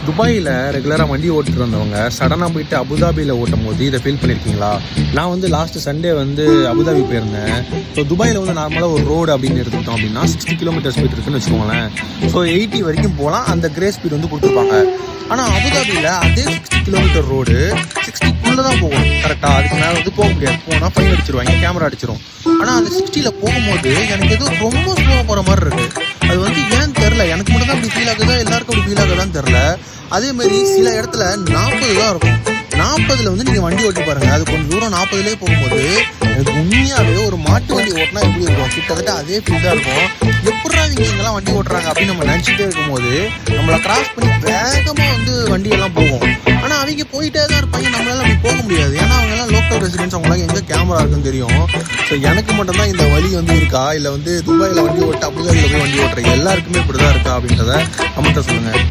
துபாயில் ரெகுலராக வண்டி ஓட்டிட்டு வந்தவங்க சடனாக போயிட்டு அபுதாபியில் ஓட்டும் போது இதை ஃபீல் பண்ணியிருக்கீங்களா? நான் வந்து லாஸ்ட்டு சண்டே வந்து அபுதாபி போயிருந்தேன். ஸோ துபாயில் வந்து நார்மலாக ஒரு ரோடு அப்படின்னு எடுத்துக்கிட்டோம் அப்படின்னா 60 கிலோமீட்டர் ஸ்பீட் இருக்குன்னு வச்சுக்கோங்களேன். ஸோ 80 வரைக்கும் போகலாம், அந்த கிரே ஸ்பீட் வந்து கொடுத்துருப்பாங்க. ஆனால் அபுதாபியில் அதே 60 கிலோமீட்டர் ரோடு 60க்குள்ளே தான் போகணும் கரெக்டாக. அதுக்கு மேலே வந்து போக முடியாது, போனால் ஃபைன் அடிச்சிருவாங்க, கேமரா அடிச்சிடும். ஆனால் அந்த 60ல் போகும்போது எனக்கு எதுவும் ரொம்ப ஸ்லோவாக போகிற மாதிரி இருக்குது. அது வந்து ஏன்னு தெரில, எனக்கு மட்டும் தான் அப்படி ஃபீல் ஆகுதா, எல்லாருக்கும் அப்படி ஃபீல் ஆகுதான்னு தெரில. அதேமாரி சில இடத்துல 40 தான் இருக்கும். 40ல் வந்து நீங்கள் வண்டி ஓட்டி பாருங்கள், அது கொஞ்சம் தூரம் 40லேயே போகும்போது எனக்கு உண்மையாகவே ஒரு மாட்டு வண்டி ஓட்டினா எப்படி இருக்கும், கிட்டத்தட்ட அதே ஃபீல் தான் இருக்கும். எப்படா இவங்க இங்கெல்லாம் வண்டி ஓட்டுறாங்க அப்படின்னு நம்ம நினச்சிட்டே இருக்கும்போது நம்மளை கிராஸ் பண்ணி வேகமாக வந்து வண்டியெல்லாம் போகும். ஆனால் அவங்க போயிட்டே தான் இருப்பாங்க, நம்மளால அப்படி போக முடியாது. ஏன்னா அவங்கெல்லாம் லோக்கல் ரெசிடென்ட்ஸ், அவங்களாம் எங்கே கேமரா இருக்குன்னு தெரியும். ஸோ எனக்கு மட்டும்தான் இந்த வழி வந்து இருக்கா, இல்லை வந்து துபாயில் வண்டி ஓட்ட அபுதாபியில் போய் வண்டி ஓட்டுற எல்லாருக்குமே இப்படி தான் இருக்கா அப்படின்றத கமெண்ட்டை சொல்லுங்கள்.